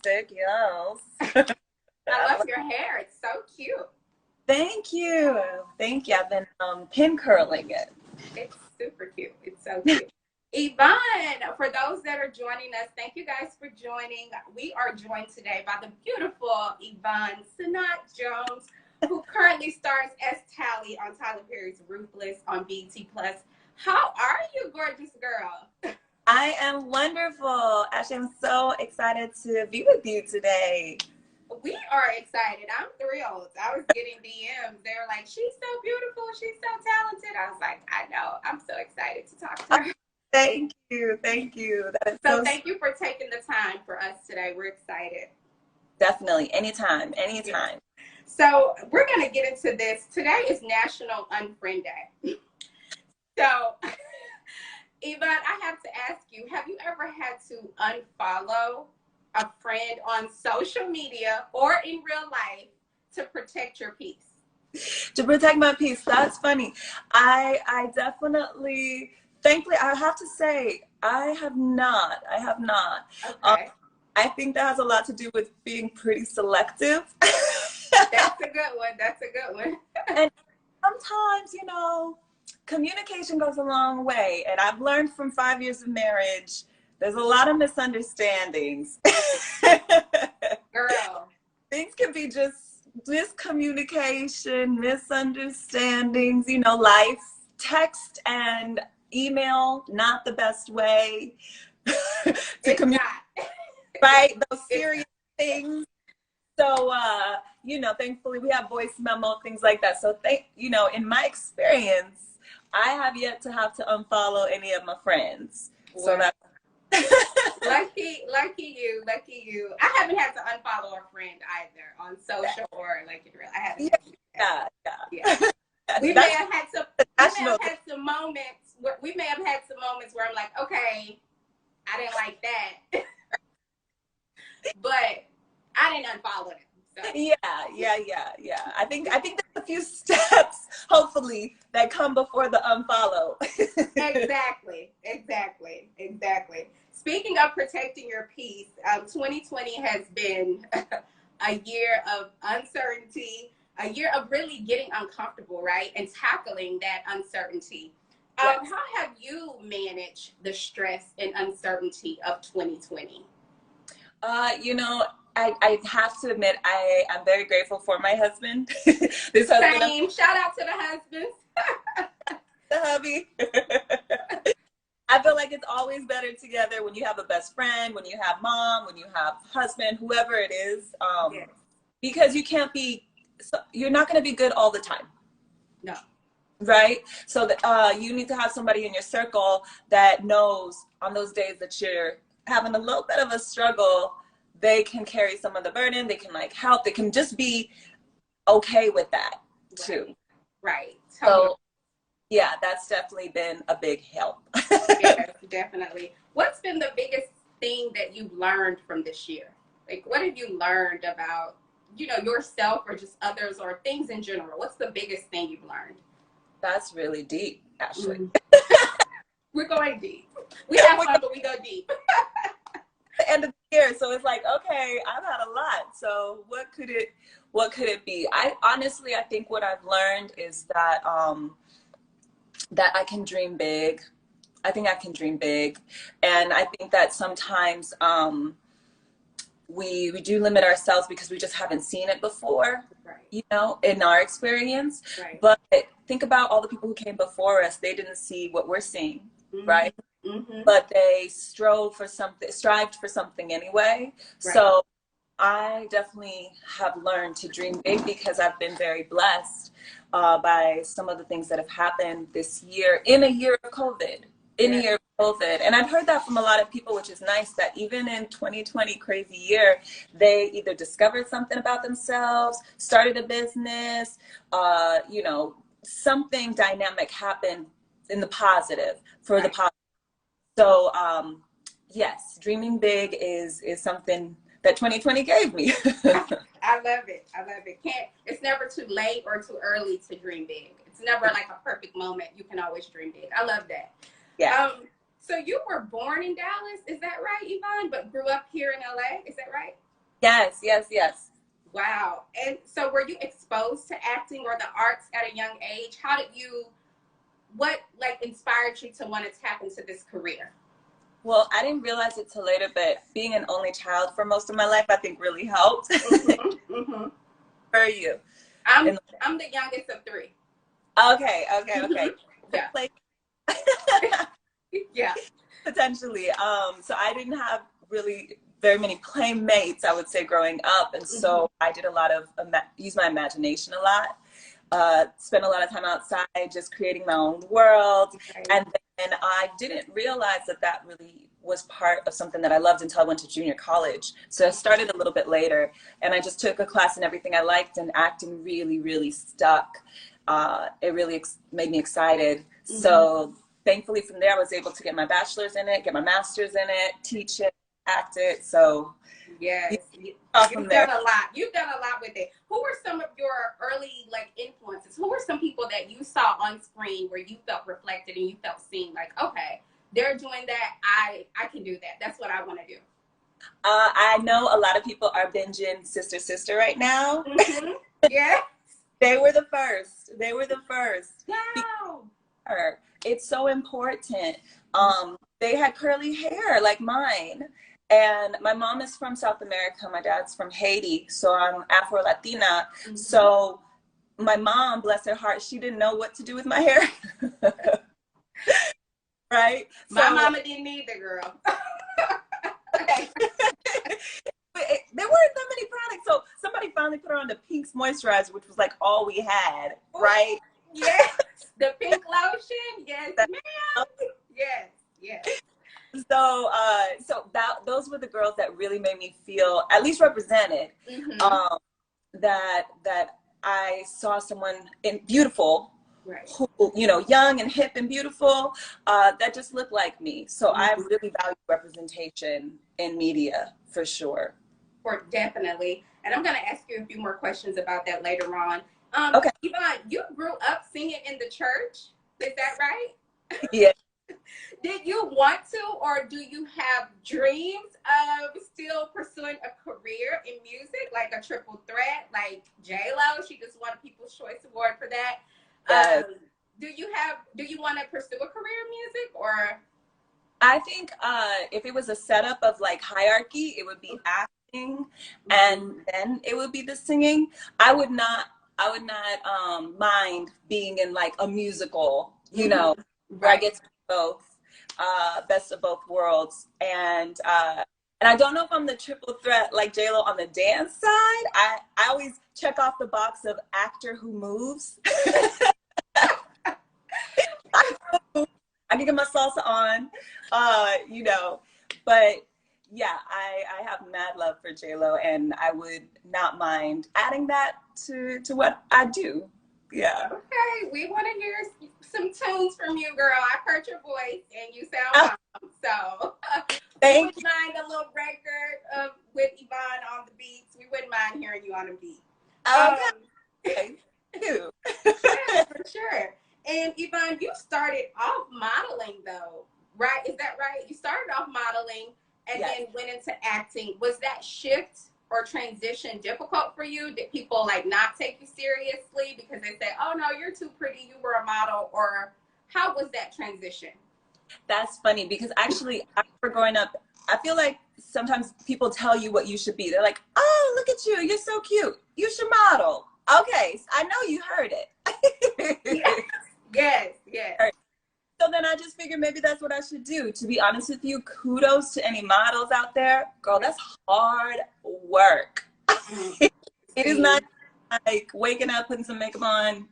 fantastic. Yes. I love your hair. It's so cute. Thank you. Thank you. I've been pin curling it. It's super cute. It's so cute. Yvonne, for those that are joining us, thank you guys for joining. We are joined today by the beautiful Yvonne Senat Jones, who currently stars as Tally on Tyler Perry's Ruthless on BET Plus. How are you, gorgeous girl? I am wonderful. Ashley, I'm so excited to be with you today. We are excited. I'm thrilled. I was getting DMs. They were like, she's so beautiful. She's so talented. I was like, I know. I'm so excited to talk to her. Thank you. Thank you. That is So thank you for taking the time for us today. We're excited. Definitely. Anytime. Anytime. So we're going to get into this. Today is National Unfriend Day. So, Yvonne, I have to ask you, have you ever had to unfollow a friend on social media or in real life to protect your peace? To protect my peace. That's funny. I definitely, thankfully, I have to say, I have not. Okay. I think that has a lot to do with being pretty selective. That's a good one. That's a good one. And sometimes, communication goes a long way. And I've learned from 5 years of marriage, there's a lot of misunderstandings. Girl. Things can be just miscommunication, misunderstandings, life, text and email, not the best way to communicate, right? Those serious things. So, thankfully we have voice memo, things like that. So, in my experience, I have yet to have to unfollow any of my friends. Wow. So that's lucky you. I haven't had to unfollow a friend either on social or like in real. I haven't. Yeah. We may have had some moments where I'm like, okay, I didn't like that, but I didn't unfollow them. So. Yeah. I think there's a few steps, hopefully, that come before the unfollow. Exactly. Speaking of protecting your peace, 2020 has been a year of uncertainty, a year of really getting uncomfortable, right? And tackling that uncertainty. Yes. How have you managed the stress and uncertainty of 2020? I have to admit, I'm very grateful for my husband. Same. Shout out to the husbands. The hubby. I feel like it's always better together when you have a best friend, when you have mom, when you have husband, whoever it is. Yes. Because you're not going to be good all the time. No. Right? So you need to have somebody in your circle that knows on those days that you're having a little bit of a struggle, they can carry some of the burden. They can help. They can just be okay with that too. Right. Totally. So yeah, that's definitely been a big help. Yes, definitely. What's been the biggest thing that you've learned from this year? Like, what have you learned about, yourself or just others or things in general? What's the biggest thing you've learned? That's really deep, Ashley. We're going deep. We have fun, but we go deep. The end of the year, so it's like, okay, I've had a lot. So what could it be? I think what I've learned is that that I can dream big. I think I can dream big, and I think that sometimes we do limit ourselves because we just haven't seen it before, right. In our experience. Right. But think about all the people who came before us. They didn't see what we're seeing, right? Mm-hmm. But they strived for something anyway. Right. So I definitely have learned to dream big because I've been very blessed by some of the things that have happened this year, in a year of COVID. And I've heard that from a lot of people, which is nice, that even in 2020, crazy year, they either discovered something about themselves, started a business, something dynamic happened in the positive, for the positive. So yes, dreaming big is something that 2020 gave me. I love it. It's never too late or too early to dream big. It's never like a perfect moment. You can always dream big. I love that. Yeah. So you were born in Dallas, is that right, Yvonne? But grew up here in LA, is that right? Yes, yes, yes. Wow. And so were you exposed to acting or the arts at a young age? What like inspired you to want to tap into this career? Well, I didn't realize it till later, but being an only child for most of my life, I think really helped. Mm-hmm, mm-hmm. For you. I'm And I'm the youngest of three. okay, okay, Mm-hmm. okay. Yeah. Like Yeah. potentially. So I didn't have really very many playmates, I would say, growing up, and Mm-hmm. so I did a lot of use my imagination a lot. Spent a lot of time outside, just creating my own world, Right. and then I didn't realize that that really was part of something that I loved until I went to junior college. So I started a little bit later, and I just took a class in everything I liked, and acting really, really stuck. It really made me excited. Mm-hmm. So thankfully from there I was able to get my bachelor's in it, get my master's in it, teach it, act it. So Yes, from you've there. done a lot. You've done a lot with it. Who were some of your early like influences? Who were some people that you saw on screen where you felt reflected and you felt seen? Like, okay, they're doing that. I can do that. That's what I want to do. I know a lot of people are binging Sister Sister right now. Mm-hmm. Yeah. They were the first. They were the first. Wow. Because it's so important. They had curly hair like mine. And my mom is from South America. My dad's from Haiti. So I'm Afro Latina. Mm-hmm. So my mom, bless her heart, she didn't know what to do with my hair. Right? My So mama didn't either, girl. okay. There weren't that many products. So somebody finally put her on the Pink's moisturizer, which was like all we had, right? Yes. The pink lotion. Yes, That- ma'am. Yes. Yes. so that those were the girls that really made me feel at least represented. Mm-hmm. Um, that I saw someone beautiful, Right. who, young and hip and beautiful, that just looked like me. So I Mm-hmm. really value representation in media for sure. For definitely. And I'm going to ask you a few more questions about that later on. Okay. Yvonne, you grew up singing in the church. Is that right? Yeah. Did you want to, or do you have dreams of still pursuing a career in music, like a triple threat, like J-Lo? She just won a People's Choice Award for that. Yes. Do you want to pursue a career in music, or? I think if it was a setup of like hierarchy, it would be acting, and then it would be the singing. I would not mind being in like a musical, where I Right. get to do both, best of both worlds. And I don't know if I'm the triple threat like JLo on the dance side. I always check off the box of actor who moves. I can get my salsa on, but yeah, I have mad love for J-Lo, and I would not mind adding that to what I do. Yeah. Okay, we want to hear some tunes from you, girl. I've heard your voice, and you sound bomb. So we Thank wouldn't mind a little record with Yvonne on the beats. We wouldn't mind hearing you on the beat. you. Um, Okay. You. yeah, for sure. And Yvonne, you started off modeling, though, right? Is that right? You started off modeling and Yes. then went into acting. Was that shift or transition difficult for you? Did people like not take you seriously because they say, "Oh no, you're too pretty. You were a model," or how was that transition? That's funny because actually, after growing up, I feel like sometimes people tell you what you should be. They're like, "Oh, look at you. You're so cute. You should model." Okay, I know you heard Yes, it. yes, yes. So then I just figured maybe that's what I should do. To be honest with you, kudos to any models out there. Girl, that's hard work. Mm. It is See, not like waking up, putting some makeup on,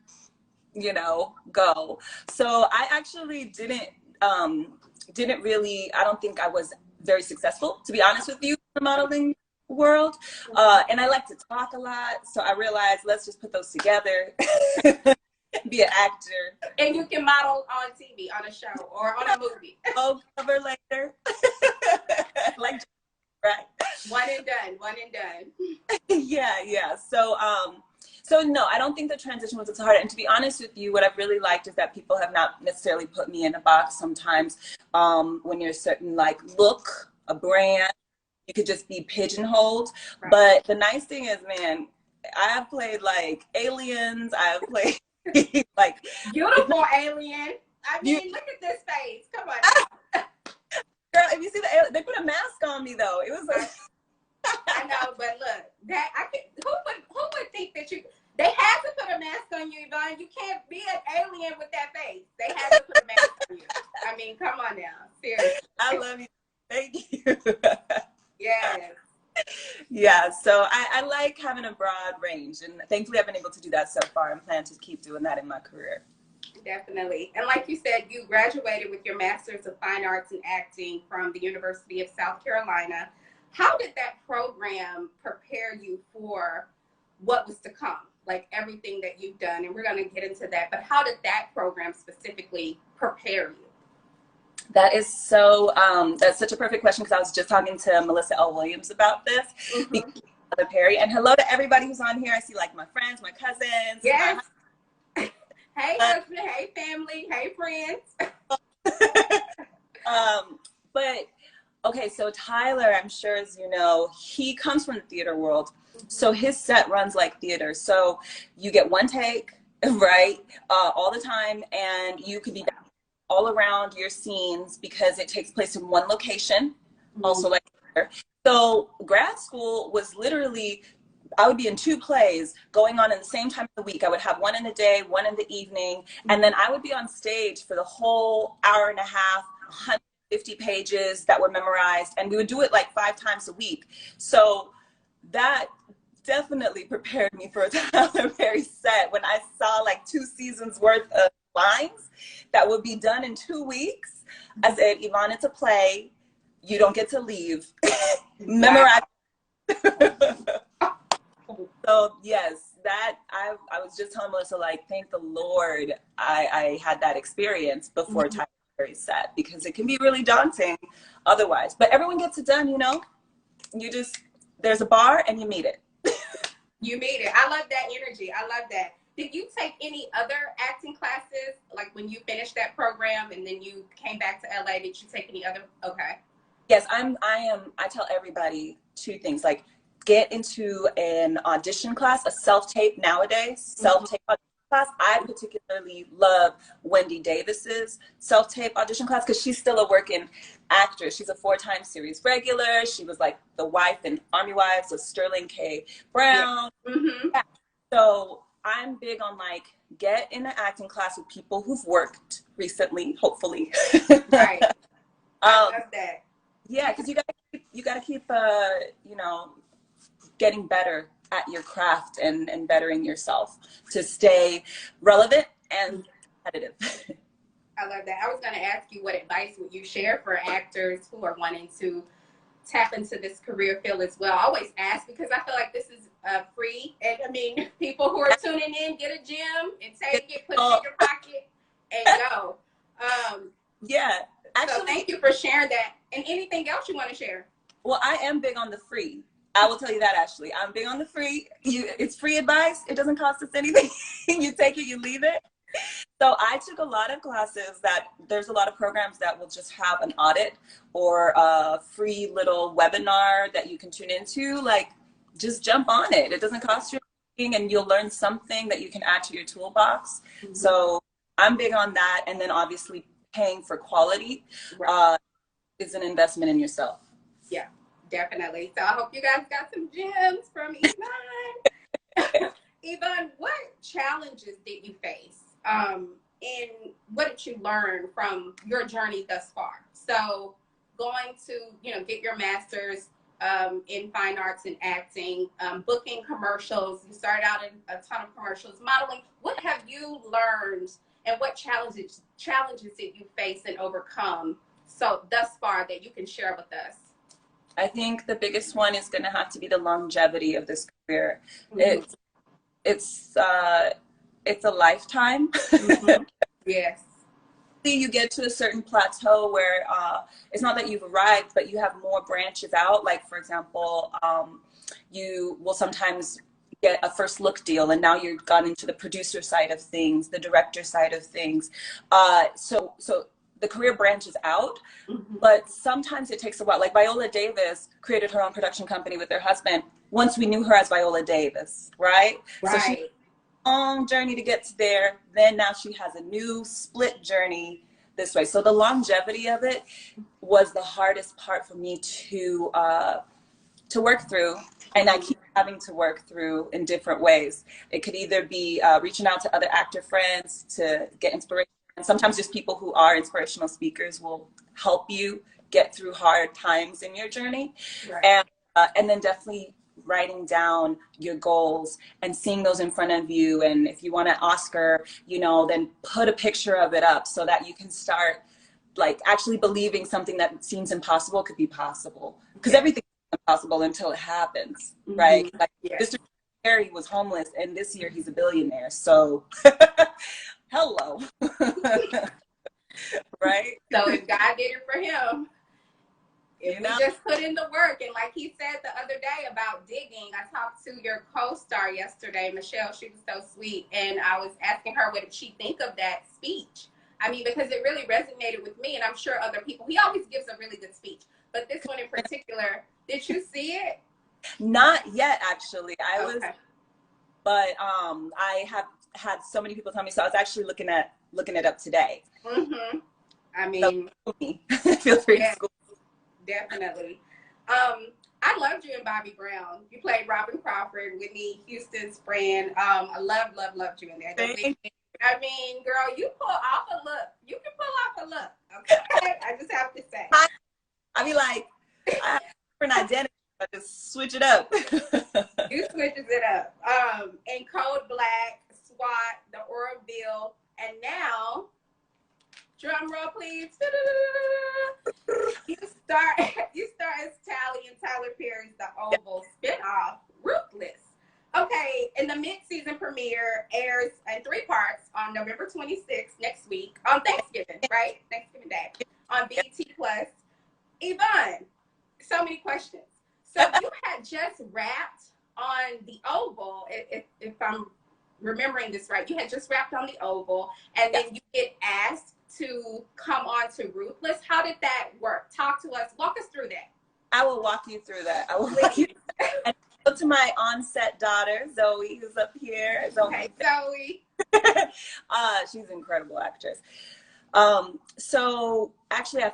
go. So I actually didn't really, I don't think I was very successful, to be honest with you, in the modeling world. And I like to talk a lot. So I realized, let's just put those together. Be an actor. and you can model on TV, on a show, or on a movie. Oh, cover later. Like, right. One and done. One and done. Yeah. So no, I don't think the transition was as hard. And to be honest with you, what I've really liked is that people have not necessarily put me in a box sometimes, when you're a certain like look, a brand, you could just be pigeonholed. Right. But the nice thing is, man, I have played like aliens. I have played like beautiful alien. I mean, look at this face. Come on now. Girl, if you see they put a mask on me though. It was like I know, but look, that I could. Who would think that you? They had to put a mask on you, Yvonne. You can't be an alien with that face. They had to put a mask on you. I mean, come on now, seriously. I love you. Thank you. Yes. Yeah, so I like having a broad range, and thankfully I've been able to do that so far and plan to keep doing that in my career. Definitely. And like you said, you graduated with your Master's of Fine Arts in Acting from the University of South Carolina. How did that program prepare you for what was to come? Like everything that you've done, and we're going to get into that, but how did that program specifically prepare you? That is so, that's such a perfect question, because I was just talking to Melissa L. Williams about this. Perry, and hello to everybody who's on here. I see like my friends, my cousins. Yes. Hey husband, hey family, hey friends. But okay, so Tyler, I'm sure as you know, he comes from the theater world. So his set runs like theater. So you get one take, right, all the time, and you can be all around your scenes because it takes place in one location, also like theater. So grad school was literally, I would be in 2 plays going on in the same time of the week. I would have one in the day, one in the evening, and then I would be on stage for the whole hour and a half, 150 pages that were memorized, and we would do it like 5 times a week. So that definitely prepared me for a Tyler Perry set when I saw like 2 seasons worth of lines that would be done in 2 weeks. I said, Yvonne, it's a play. You don't get to leave. Memorize. So yes, that I was just telling Melissa, like, thank the Lord I had that experience before Tyler Perry's set, because it can be really daunting otherwise. But everyone gets it done, you know. You just, there's a bar and you meet it. You meet it. I love that energy. I love that. Did you take any other acting classes, like when you finished that program and then you came back to LA? Did you take any other? Okay. Yes, I tell everybody 2 things, like get into an audition class, a self-tape nowadays, self-tape audition class. I particularly love Wendy Davis's self-tape audition class because she's still a working actress. She's a 4-time series regular. She was like the wife in Army Wives of Sterling K. Brown. Yeah. So I'm big on like, get in an acting class with people who've worked recently, hopefully. Right. I love that. Yeah, because you gotta keep you know, getting better at your craft and bettering yourself to stay relevant and competitive. I love that. I was going to ask you, what advice would you share for actors who are wanting to tap into this career field as well? I always ask because I feel like this is free, and I mean, people who are tuning in, get a gem and take it, put it in your pocket, and go. Yeah. Actually, so thank you for sharing that. And anything else you want to share? Well, I am big on the free. I will tell you that, Ashley. I'm big on the free. It's free advice. It doesn't cost us anything. You take it, you leave it. So I took a lot of classes that there's a lot of programs that will just have an audit or a free little webinar that you can tune into. Like, just jump on it. It doesn't cost you anything, and you'll learn something that you can add to your toolbox. So I'm big on that. And then obviously paying for quality is an investment in yourself. Yeah, definitely. So I hope you guys got some gems from Yvonne. Yvonne, what challenges did you face? And what did you learn from your journey thus far? So going to, you know, get your master's in fine arts and acting, booking commercials, you started out in a ton of commercials, modeling. What have you learned, and what challenges did you face and overcome so thus far that you can share with us? I think the biggest one is going to have to be the longevity of this career. It's a lifetime. Yes. You get to a certain plateau where it's not that you've arrived, but you have more branches out. Like, for example, you will sometimes get a first look deal, and now you've gone into the producer side of things, the director side of things. So the career branches out, Mm-hmm. but sometimes it takes a while. Like Viola Davis created her own production company with her husband once we knew her as Viola Davis, right? So she Right. long journey to get to there. Then now she has a new split journey this way. So the longevity of it was the hardest part for me to work through. And I keep having to work through in different ways. It could either be reaching out to other actor friends to get inspiration. And sometimes just people who are inspirational speakers will help you get through hard times in your journey. Right. And then definitely writing down your goals and seeing those in front of you. And if you want an Oscar, you know, then put a picture of it up so that you can start like actually believing something that seems impossible could be possible. Because everything is impossible until it happens, right? Like Mr. Perry was homeless and this year he's a billionaire. So hello. Right? So if God did it for him, if we just put in the work, and like he said the other day about digging, I talked to your co-star yesterday, Michelle. She was so sweet, and I was asking her what did she think of that speech. I mean, because it really resonated with me, and I'm sure other people. He always gives a really good speech, but this one in particular, did you see it? Not yet, actually. But I have had so many people tell me, so I was actually looking it up today. Mm-hmm. I mean, so, feel free to school. Definitely. I loved you in Bobby Brown. You played Robin Crawford, Whitney Houston's friend. I loved you in there. I mean, girl, you pull off a look. You can pull off a look. Okay, I just have to say. I be like, I have a different identity. I just switch it up. You switches it up. And Code Black, SWAT, The Orville, and now, drum roll, please. You start as Tally and Tyler Perry's The Oval spinoff, Ruthless. Okay, and the mid-season premiere airs in 3 parts on November 26th, next week, on Thanksgiving, right? Thanksgiving Day, on BT Plus. Yvonne, so many questions. So you had just wrapped on The Oval, if I'm remembering this right. You had just wrapped on The Oval, and then you get asked to come on to Ruthless. How did that work? Talk to us. Walk us through that. I will walk you through that. And go to my on-set daughter, Zoe, who's up here. Okay, Zoe. She's an incredible actress. So actually I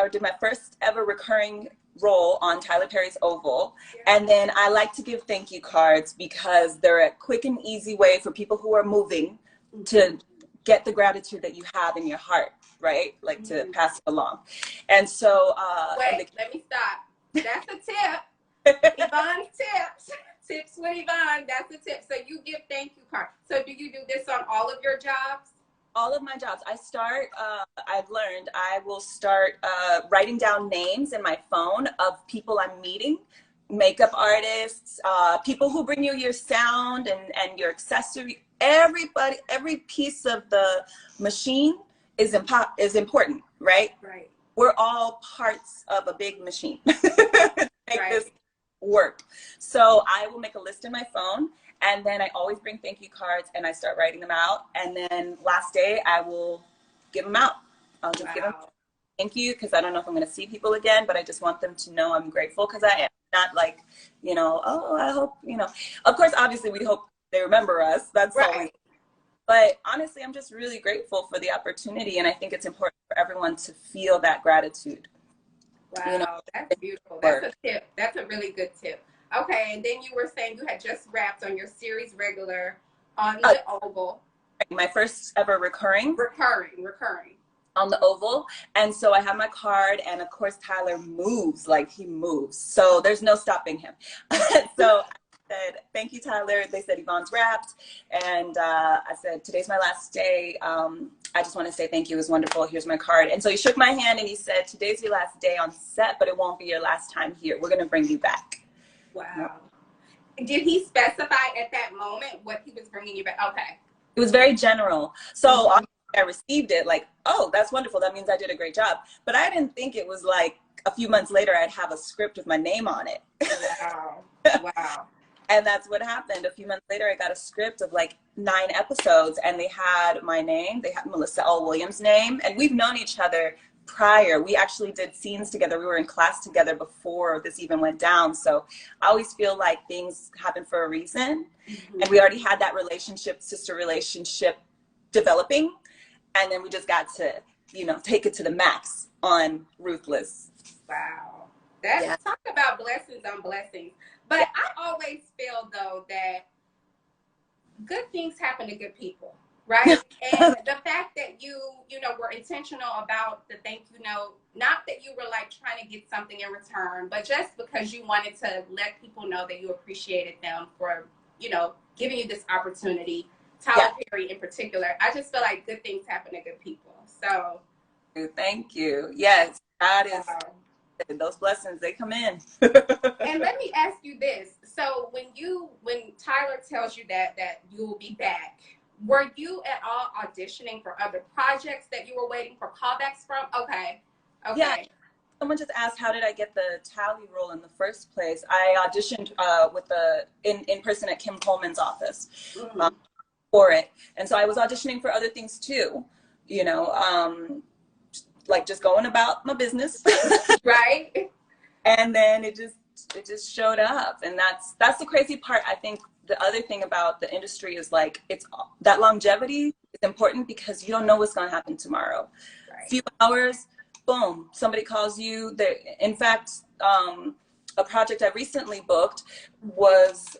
did my first ever recurring role on Tyler Perry's Oval. And then I like to give thank you cards because they're a quick and easy way for people who are moving to get the gratitude that you have in your heart, right? Like to pass it along. And so wait, let me stop. That's a tip. Yvonne's tips with Yvonne. That's a tip. So you give thank you cards. So do you do this on all of your jobs? All of my jobs. I've learned I will start writing down names in my phone of people I'm meeting, makeup artists, people who bring you your sound and your accessory. Everybody, every piece of the machine is important, right? Right. We're all parts of a big machine to make this work. So I will make a list in my phone, and then I always bring thank you cards and I start writing them out. And then last day I will give them out. I'll just give them thank you because I don't know if I'm going to see people again, but I just want them to know I'm grateful because I am not like, you know, oh, I hope, you know, of course, obviously we hope they remember us. That's always. But honestly, I'm just really grateful for the opportunity. And I think it's important for everyone to feel that gratitude. Wow, you know, that's beautiful. That's a tip. That's a really good tip. Okay, and then you were saying you had just wrapped on your series regular on the Oval. My first ever recurring. Recurring. On the Oval. And so I have my card, and of course Tyler moves like he moves. So there's no stopping him. So I said, thank you, Tyler. They said Yvonne's wrapped. And I said, today's my last day. I just want to say thank you. It was wonderful. Here's my card. And so he shook my hand and he said, today's your last day on set, but it won't be your last time here. We're going to bring you back. Wow. Did he specify at that moment what he was bringing you back? Okay. It was very general. So I received it like, oh, that's wonderful. That means I did a great job. But I didn't think it was like a few months later I'd have a script with my name on it. Wow. Wow. And that's what happened. A few months later, I got a script of like 9 episodes, and they had my name, they had Melissa L. Williams' name, and we've known each other prior. We actually did scenes together. We were in class together before this even went down. So I always feel like things happen for a reason. And we already had that relationship, sister relationship developing. And then we just got to, you know, take it to the max on Ruthless. Wow. That's talk about blessings on blessings. But I always feel though that good things happen to good people, right? And the fact that you know, were intentional about the thank you note, not that you were like trying to get something in return, but just because you wanted to let people know that you appreciated them for, you know, giving you this opportunity. Tyler Perry in particular, I just feel like good things happen to good people. So thank you. Yes, God is, those blessings, they come in. And let me ask you this. So when Tyler tells you that you will be back, were you at all auditioning for other projects that you were waiting for callbacks from? Okay. Yeah. Someone just asked, how did I get the Tally role in the first place? I auditioned with in person at Kim Coleman's office for it. And so I was auditioning for other things too, you know, like just going about my business. Right. And then it just showed up. And that's the crazy part. I think the other thing about the industry is like, it's that longevity is important because you don't know what's going to happen tomorrow. Right. Few hours, boom, somebody calls you. In fact, a project I recently booked was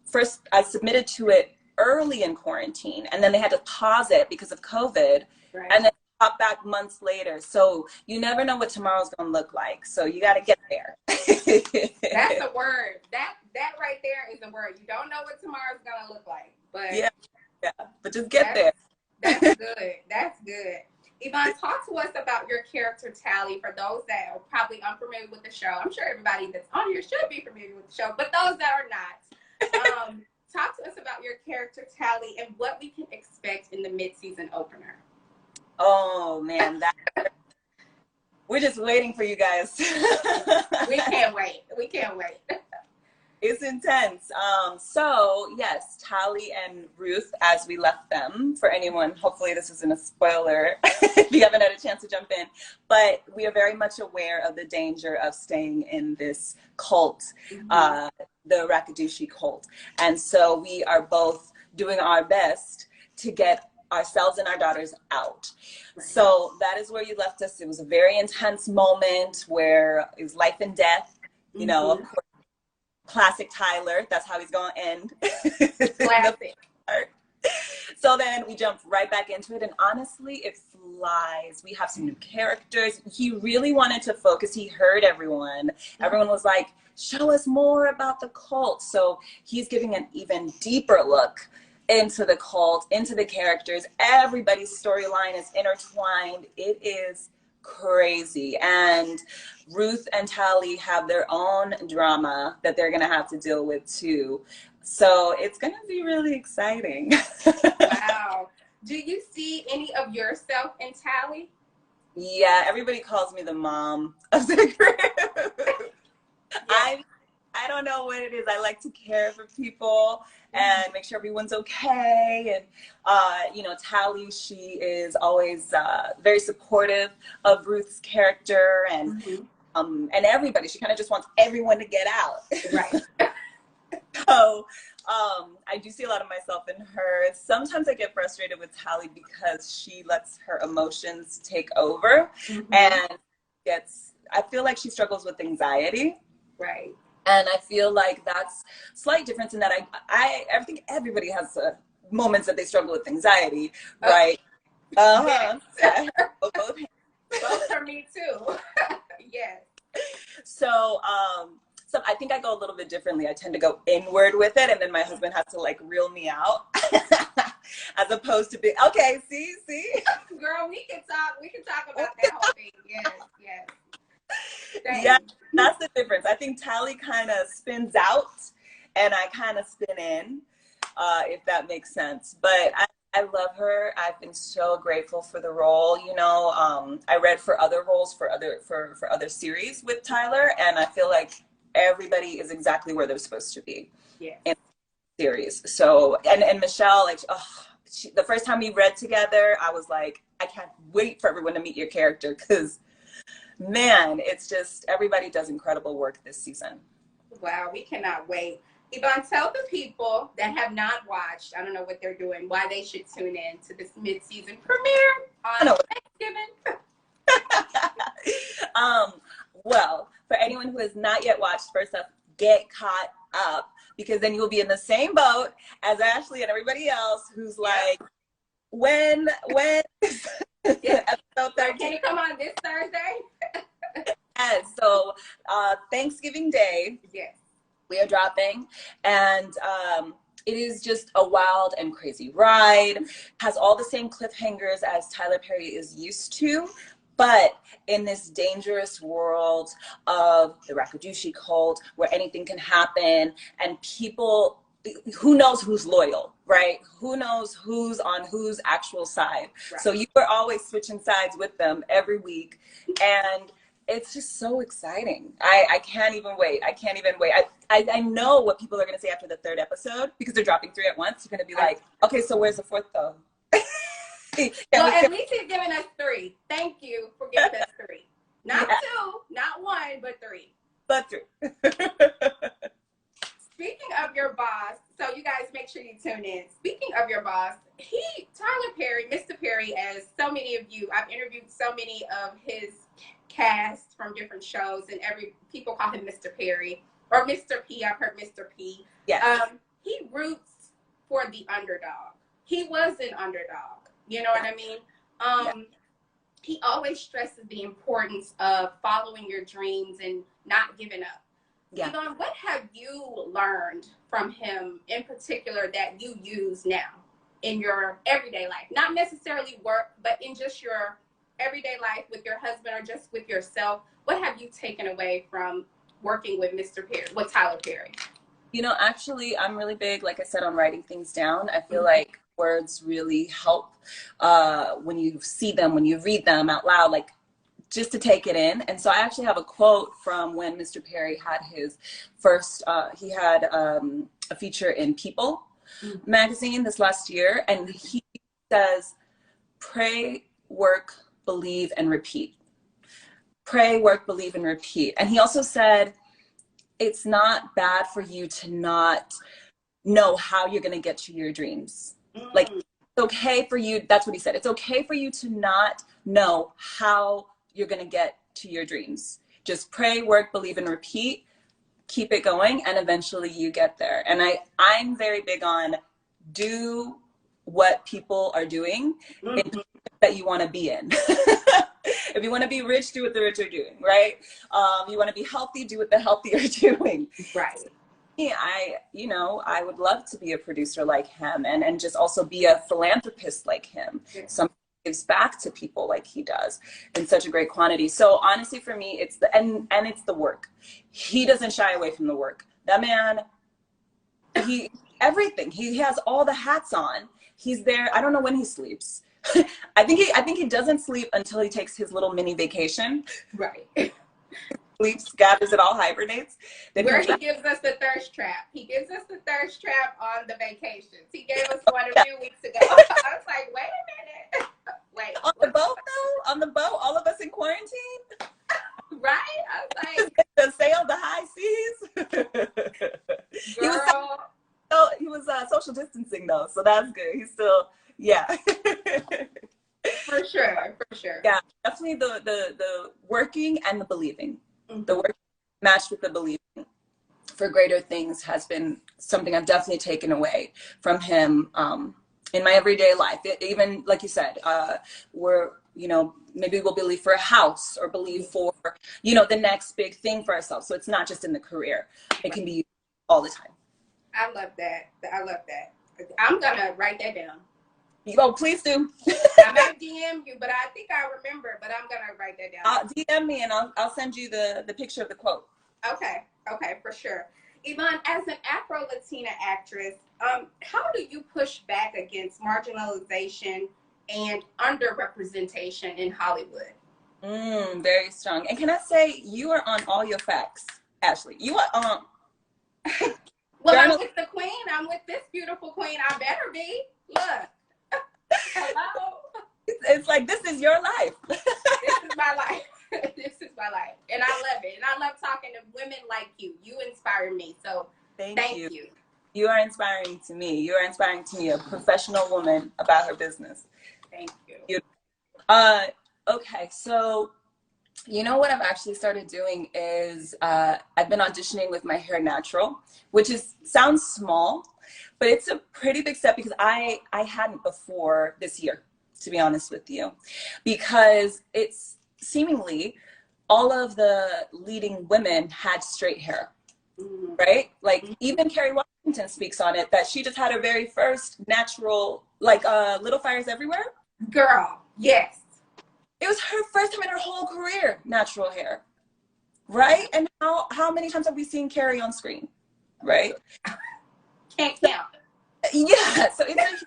first, I submitted to it early in quarantine, and then they had to pause it because of COVID, and then pop back months later. So you never know what tomorrow's gonna look like. So you got to get there. That's a word. That right there is a word. You don't know what tomorrow's gonna look like, but yeah, but just get there. That's good. That's good. Yvonne, talk to us about your character Tally. For those that are probably unfamiliar with the show, I'm sure everybody that's on here should be familiar with the show, but those that are not, talk to us about your character Tally and what we can expect in the mid-season opener. Oh man, we're just waiting for you guys. We can't wait. We can't wait. It's intense. So yes, Tally and Ruth, as we left them, for anyone, hopefully this isn't a spoiler if you haven't had a chance to jump in, but we are very much aware of the danger of staying in this cult, the Rakudushi cult. And so we are both doing our best to get ourselves and our daughters out. So that is where you left us. It was a very intense moment where it was life and death, you know, of course. Classic Tyler, that's how he's gonna end. Classic. So then we jumped right back into it, and honestly, it flies. We have some new characters. He really wanted to focus. He heard everyone. Everyone was like, show us more about the cult. So he's giving an even deeper look into the cult, into the characters. Everybody's storyline is intertwined. It is crazy. And Ruth and Tally have their own drama that they're gonna have to deal with too. So it's gonna be really exciting. Wow. Do you see any of yourself in Tally? Yeah, everybody calls me the mom of the group. Yeah. I don't know what it is. I like to care for people and make sure everyone's okay. And, you know, Tally, she is always very supportive of Ruth's character and everybody. She kind of just wants everyone to get out. Right. So I do see a lot of myself in her. Sometimes I get frustrated with Tally because she lets her emotions take over and I feel like she struggles with anxiety. Right. And I feel like that's a slight difference in that I think everybody has moments that they struggle with anxiety, right? Yes. Both for me too. Yes. So I think I go a little bit differently. I tend to go inward with it, and then my husband has to like reel me out, as opposed to be okay. See, girl, we can talk about that whole thing. Yes. Dang. Yeah, that's the difference. I think Tally kind of spins out, and I kind of spin in, if that makes sense. But I love her. I've been so grateful for the role. You know, I read for other roles for other series with Tyler, and I feel like everybody is exactly where they're supposed to be. Yes. And series. So, and Michelle, like, oh, the first time we read together, I was like, I can't wait for everyone to meet your character, because man, it's just, everybody does incredible work this season. Wow, we cannot wait. Yvonne, tell the people that have not watched, I don't know what they're doing, why they should tune in to this mid-season premiere on Thanksgiving. Well, for anyone who has not yet watched, first up, get caught up, because then you'll be in the same boat as Ashley and everybody else who's like, when episode 13. Can you come on this Thursday? Yes, so Thanksgiving Day, yes, we are dropping, and it is just a wild and crazy ride. Has all the same cliffhangers as Tyler Perry is used to, but in this dangerous world of the Rakudushi cult, where anything can happen, and people, who knows who's loyal, right? Who knows who's on whose actual side? Right. So you are always switching sides with them every week, and it's just so exciting. I can't even wait. I can't even wait. I know what people are going to say after the third episode, because they're dropping 3 at once. You're going to be like, okay, so where's the fourth though? Well, at least he's giving us 3. Thank you for giving us 3. Not 2, not 1, but 3. But 3. Speaking of your boss, so you guys make sure you tune in. Speaking of your boss, Tyler Perry, Mr. Perry, as so many of you, I've interviewed so many of his cast from different shows, and people call him Mr. Perry or Mr. P. I've heard Mr. P. Yes. He roots for the underdog. He was an underdog. You know what I mean? He always stresses the importance of following your dreams and not giving up. Yeah. Yvonne, what have you learned from him in particular that you use now in your everyday life? Not necessarily work, but in just your everyday life with your husband or just with yourself. What have you taken away from working with Mr. Perry, with Tyler Perry? You know, actually, I'm really big, like I said, on writing things down. I feel like words really help when you see them, when you read them out loud, like just to take it in. And so I actually have a quote from when Mr. Perry had his first, he had a feature in People magazine this last year. And he says, pray, work, believe, and repeat. Pray, work, believe, and repeat. And he also said, it's not bad for you to not know how you're going to get to your dreams. Like, it's okay for you. That's what he said. It's okay for you to not know how you're going to get to your dreams. Just pray, work, believe, and repeat. Keep it going, and eventually you get there. And I'm very big on do what people are doing that you want to be in. If you want to be rich, do what the rich are doing, right? You want to be healthy, do what the healthy are doing. Right. Yeah, I would love to be a producer like him, and just also be a philanthropist like him. Somebody who gives back to people like he does in such a great quantity. So honestly, for me, it's it's the work. He doesn't shy away from the work. That man, everything. He has all the hats on. He's there. I don't know when he sleeps. I think he doesn't sleep until he takes his little mini vacation. Right. Sleeps, gathers it all, hibernates. Then where he gives us the thirst trap. He gives us the thirst trap on the vacations. He gave us one a few weeks ago. I was like, wait a minute. Wait. On the boat though? On the boat? All of us in quarantine? Right? I was like, to sail the high seas? Girl. He was social distancing though, so that's good. He's still, yeah. For sure. Yeah, definitely the working and the believing. The work matched with the believing for greater things has been something I've definitely taken away from him in my everyday life. Even like you said, maybe we'll believe for a house or believe for, the next big thing for ourselves. So it's not just in the career. It can be all the time. I love that. I'm going to write that down. Oh, please do. I might DM you, but I think I remember, but I'm going to write that down. DM me and I'll send you the picture of the quote. Okay, for sure. Yvonne, as an Afro-Latina actress, how do you push back against marginalization and underrepresentation in Hollywood? Very strong. And can I say, you are on all your facts, Ashley. You are on. Well, I'm with the queen. I'm with this beautiful queen, I better be. Look. Hello. It's like, this is your life. This is my life. This is my life. And I love it. And I love talking to women like you. You inspire me. So thank you. You are inspiring to me. You are inspiring to me, a professional woman about her business. Thank you. Okay, so you know what I've actually started doing is I've been auditioning with my hair natural, which sounds small, but it's a pretty big step because I hadn't before this year, to be honest with you, because it's seemingly all of the leading women had straight hair, right? Like even Kerry Washington speaks on it, that she just had her very first natural, like Little Fires Everywhere. Girl, yes. It was her first time in her whole career, natural hair, right? And how many times have we seen Kerry on screen, right? Can't count. Yeah, so it's a huge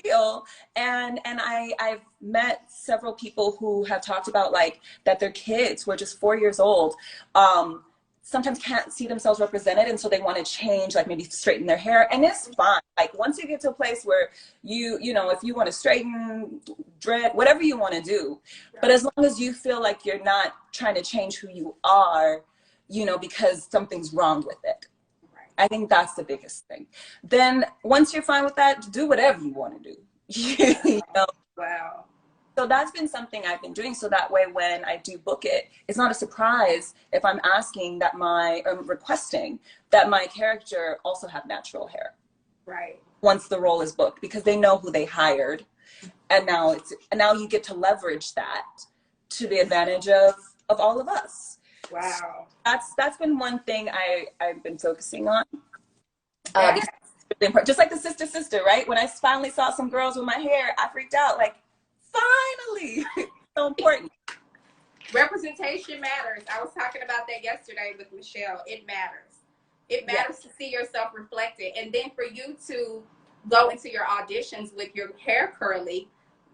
deal. And I've met several people who have talked about like that their kids who are just 4 years old sometimes can't see themselves represented, and so they want to change, like maybe straighten their hair, and it's fine. Like once you get to a place where you know, if you want to straighten, dread, whatever you want to do, but as long as you feel like you're not trying to change who you are, you know, because something's wrong with it. I think that's the biggest thing. Then once you're fine with that, do whatever you want to do. You know? Wow. So that's been something I've been doing, so that way when I do book it, it's not a surprise if I'm asking that requesting that my character also have natural hair. Right. Once the role is booked, because they know who they hired, and now you get to leverage that to the advantage of all of us. Wow. That's been one thing I've been focusing on. Yes. Just like the sister, right? When I finally saw some girls with my hair, I freaked out. Like, finally, so important. Representation matters. I was talking about that yesterday with Michelle. It matters. It matters to see yourself reflected. And then for you to go into your auditions with your hair curly,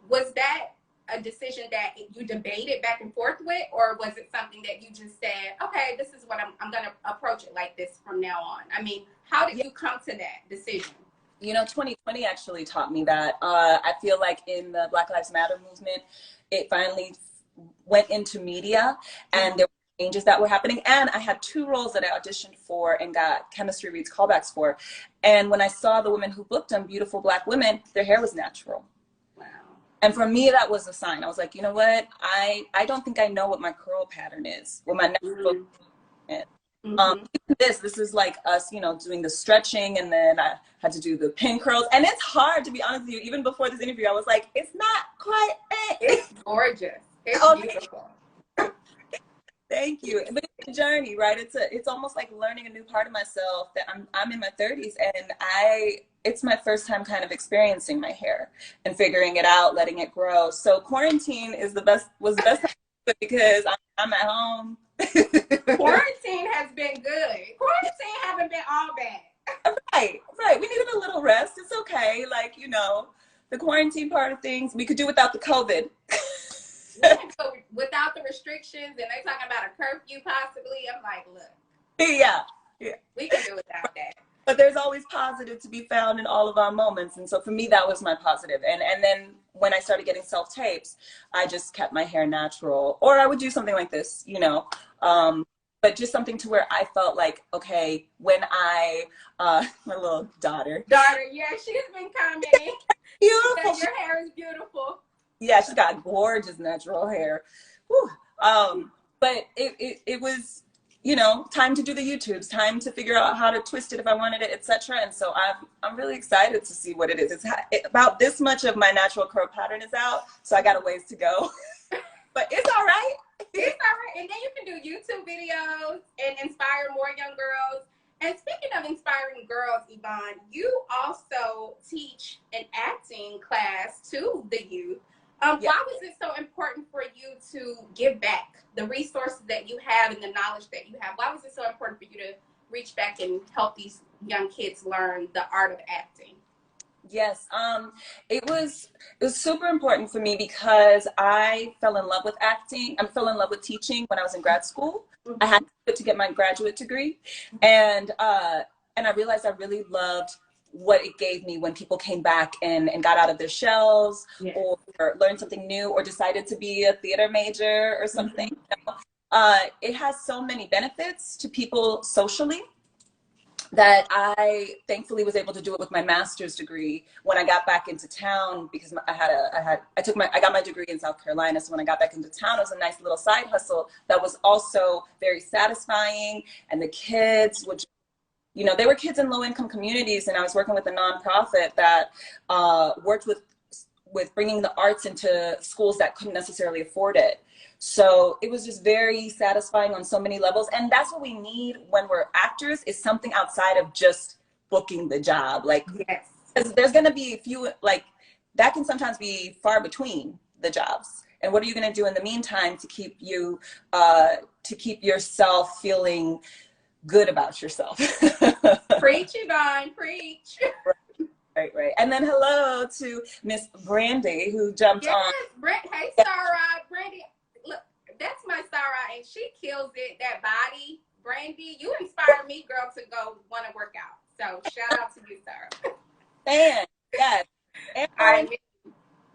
was that a decision that you debated back and forth with, or was it something that you just said, okay, this is what I'm going to approach it like this from now on? I mean, how did you come to that decision? You know, 2020 actually taught me that. I feel like in the Black Lives Matter movement, it finally went into media, and there were changes that were happening. And I had 2 roles that I auditioned for and got chemistry reads callbacks for. And when I saw the women who booked them, beautiful Black women, their hair was natural. Wow. And for me, that was a sign. I was like, you know what? I don't think I know what my curl pattern is, what my natural is. This is like us, you know, doing the stretching, and then I had to do the pin curls, and it's hard, to be honest with you. Even before this interview, I was like, it's not quite it. It's gorgeous. It's beautiful. Thank you. But it's a journey, right? It's almost like learning a new part of myself. That I'm in my 30s, and it's my first time kind of experiencing my hair and figuring it out, letting it grow. So quarantine was the best time because I'm at home. Quarantine has been good. Quarantine haven't been all bad. Right. We needed a little rest. It's okay. Like, you know, the quarantine part of things, we could do without the COVID. Without the restrictions, and they're talking about a curfew possibly. I'm like, look. Yeah. We can do without that. But there's always positive to be found in all of our moments. And so for me, that was my positive. And then when I started getting self-tapes, I just kept my hair natural. Or I would do something like this, you know, but just something to where I felt like, okay, when my little daughter, yeah, she's been commenting. Beautiful. Your hair is beautiful. Yeah, she's got gorgeous natural hair. Whew. But it was, you know, time to do the YouTubes, time to figure out how to twist it if I wanted it, etc. And so I'm really excited to see what it is. It's about this much of my natural curl pattern is out, so I got a ways to go. But it's all right. It's all right. And then you can do YouTube videos and inspire more young girls. And speaking of inspiring girls, Yvonne, you also teach an acting class to the youth. Why was it so important for you to give back the resources that you have and the knowledge that you have? Why was it so important for you to reach back and help these young kids learn the art of acting? Yes, it was super important for me because I fell in love with acting. I fell in love with teaching when I was in grad school. I had to get my graduate degree, and I realized I really loved what it gave me when people came back and got out of their shells, Yes. or learned something new, or decided to be a theater major or something. It has so many benefits to people socially that I thankfully was able to do it with my master's degree when I got back into town, because I got my degree in South Carolina. So when I got back into town, it was a nice little side hustle that was also very satisfying. And the kids would, you know, they were kids in low income communities, and I was working with a nonprofit that worked with bringing the arts into schools that couldn't necessarily afford it. So it was just very satisfying on so many levels. And that's what we need when we're actors, is something outside of just booking the job. Like, yes, there's going to be a few, like, that can sometimes be far between the jobs. And what are you going to do in the meantime to keep yourself feeling good about yourself? Preach, Yvonne, preach. Right. And then hello to Miss Brandy, who jumped on. Hey, Sarah. Brandy, look, that's my Sarah, and she kills it. That body, Brandy, you inspire me, girl, to go want to work out. So shout out to you, Sarah. And yes,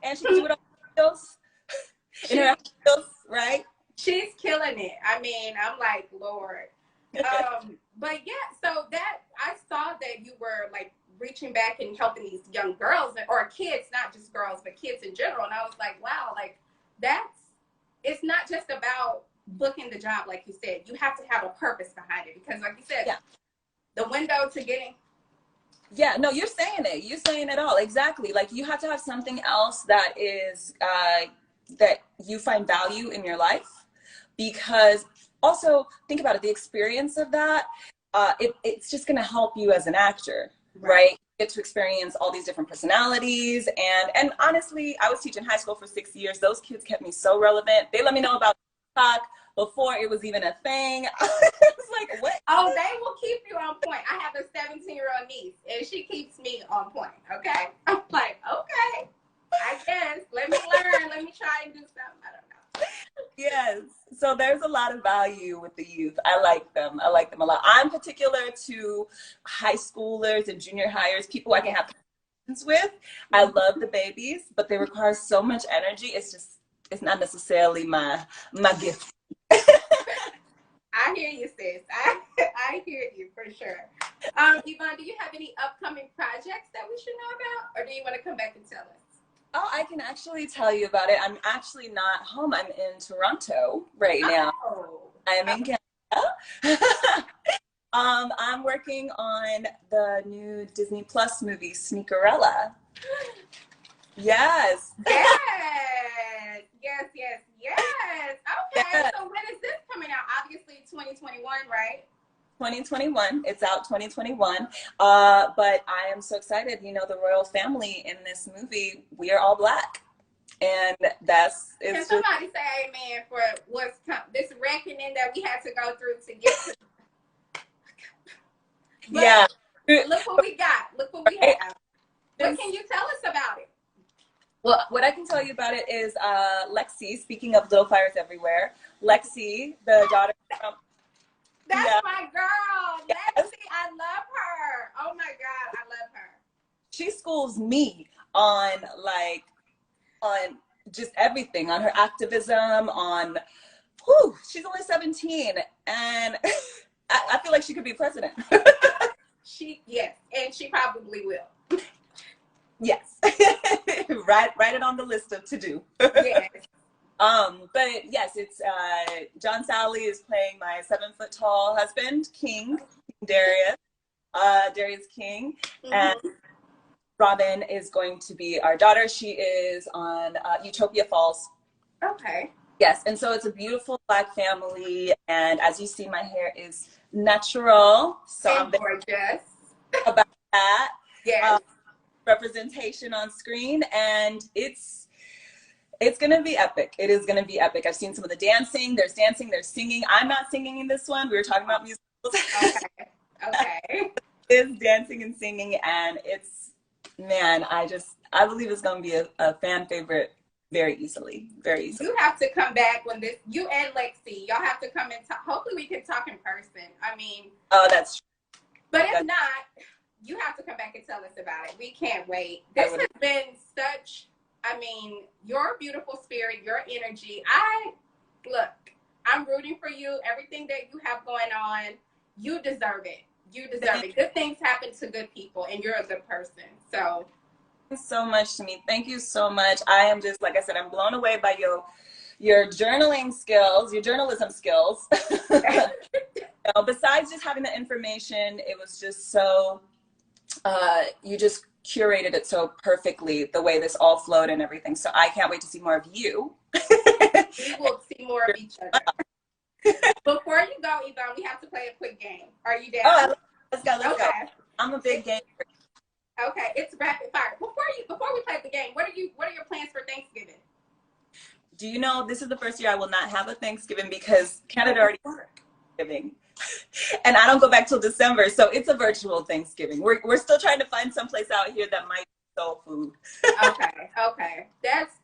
and she can do it on heels. In her heels, right? She's killing it. I mean, I'm like, Lord. But yeah, so that I saw that you were like reaching back and helping these young girls or kids, not just girls, but kids in general. And I was like, wow, like it's not just about booking the job, like you said. You have to have a purpose behind it, because like you said, the window to getting. Yeah, no, you're saying it. You're saying it all. Exactly. Like, you have to have something else that is, that you find value in your life, because also think about it, the experience of that, it's just going to help you as an actor, right? You get to experience all these different personalities. And honestly, I was teaching high school for 6 years. Those kids kept me so relevant. They let me know about TikTok before it was even a thing. It's like, what? Oh, they will keep you on point. I have a 17-year-old niece, and she keeps me on point, okay? I'm like, okay, I guess. Let me learn. Let me try and do something. I don't know. Yes. So there's a lot of value with the youth. I like them. I like them a lot. I'm particular to high schoolers and junior hires, people I can have conversations with. I love the babies, but they require so much energy. It's not necessarily my gift. I hear you, sis. I hear you for sure. Yvonne, do you have any upcoming projects that we should know about, or do you want to come back and tell us? Oh, I can actually tell you about it. I'm actually not home. I'm in Toronto right now. I'm in Canada. I'm working on the new Disney Plus movie, Sneakerella. Yes. Yes. Okay, yes. So when is this coming out? Obviously 2021, right? 2021. It's out 2021. But I am so excited. You know, the royal family in this movie, we are all Black. And Can somebody say amen for this reckoning that we had to go through to get to? But yeah. Look what we got. Look what we have. What can you tell us about it? Well, what I can tell you about it is Lexi, speaking of Little Fires Everywhere, Lexi, the daughter from... That's my girl. Yes. Lexi, I love her. Oh my God, I love her. She schools me on just everything, on her activism, she's only 17, and I feel like she could be president. Yes, and she probably will. Yes. Write it on the list of to do. Yes. But yes, it's John Salley is playing my 7-foot-tall husband, King Darius. Darius King. Mm-hmm. And Robin is going to be our daughter. She is on Utopia Falls. Okay. Yes, and so it's a beautiful Black family, and as you see, my hair is natural. So I'm gorgeous about that. Yes. Representation on screen, and it's gonna be epic. It is gonna be epic. I've seen some of the dancing. There's singing. I'm not singing in this one. We were talking about musicals. Okay. It's dancing and singing, and I believe it's gonna be a fan favorite very easily. You have to come back when you and Lexi, y'all have to come and talk. Hopefully we can talk in person. I mean, oh, that's true. But if not, you have to come back and tell us about it. We can't wait. This has been such, I mean, your beautiful spirit, your energy. I'm rooting for you. Everything that you have going on, you deserve it. You deserve it. Good things happen to good people, and you're a good person. So thank you so much to me. Thank you so much. I am just, like I said, I'm blown away by your journaling skills, your journalism skills. Besides just having the information, it was just so, you just curated it so perfectly, the way this all flowed and everything. So I can't wait to see more of you. We will see more of each other. Before you go, Yvonne, we have to play a quick game. Are you down? Oh, let's go. Let's go. I'm a big gamer. Okay, it's rapid fire. Before we play the game, what are your plans for Thanksgiving? Do you know this is the first year I will not have a Thanksgiving because Canada already has Thanksgiving, and I don't go back till December, so it's a virtual Thanksgiving. We're still trying to find someplace out here that might soul food. Okay. That's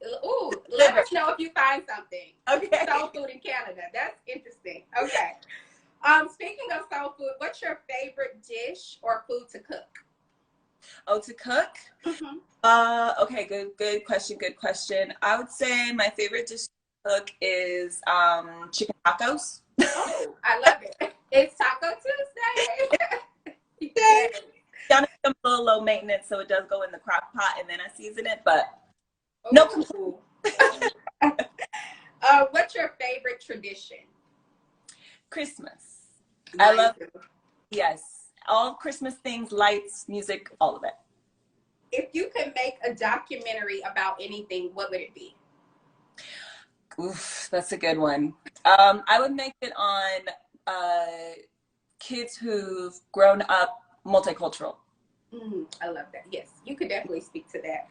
let us know if you find something. Okay. Soul food in Canada. That's interesting. Okay. Speaking of soul food, what's your favorite dish or food to cook? Oh, to cook? Mm-hmm. Okay, good question. I would say my favorite dish to cook is chicken tacos. Oh, I love it. It's Taco Tuesday. Yay. Down a little low maintenance, so it does go in the crock pot and then I season it, but no complaints. What's your favorite tradition? Christmas. Mine I love too. Yes, all Christmas things, lights, music, all of it. If you could make a documentary about anything, what would it be? Oof, that's a good one. I would make it on kids who've grown up multicultural. I love that. Yes, you could definitely speak to that.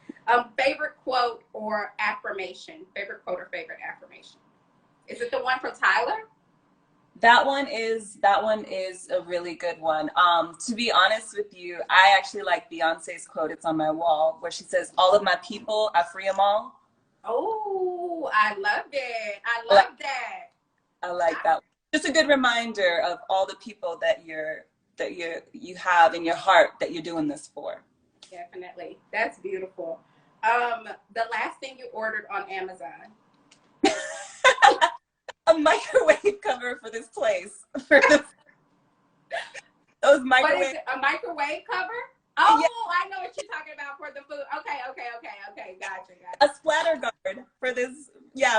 Favorite quote or affirmation? Favorite quote or favorite affirmation? Is it the one from Tyler? That one is a really good one. To be honest with you, I actually like Beyonce's quote. It's on my wall where she says, "All of my people, I free them all." Oh, I love it. I love that. I like that. Just a good reminder of all the people that you have in your heart that you're doing this for. Definitely. That's beautiful. The last thing you ordered on Amazon? A microwave cover for this place. Those microwave. What is it? A microwave cover? Oh, yeah. I know what you're talking about for the food. Okay. Gotcha. A splatter guard for this,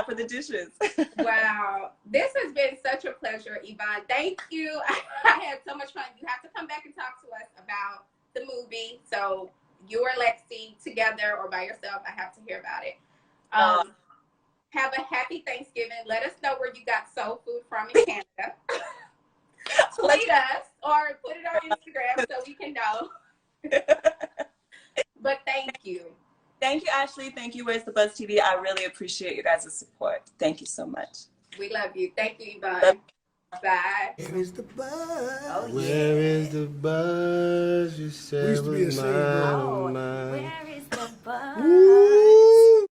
for the dishes. Wow. This has been such a pleasure, Yvonne. Thank you. I had so much fun. You have to come back and talk to us about the movie. So you or Lexi together or by yourself, I have to hear about it. Have a happy Thanksgiving. Let us know where you got soul food from in Canada. Tweet us or put it on Instagram so we can know. But thank you. Thank you, Ashley. Thank you, Where's the Buzz TV. I really appreciate you guys' support. Thank you so much. We love you. Thank you, Yvonne. Bye. Where is the buzz? Oh, yeah. Where is the buzz? You said was mine. Where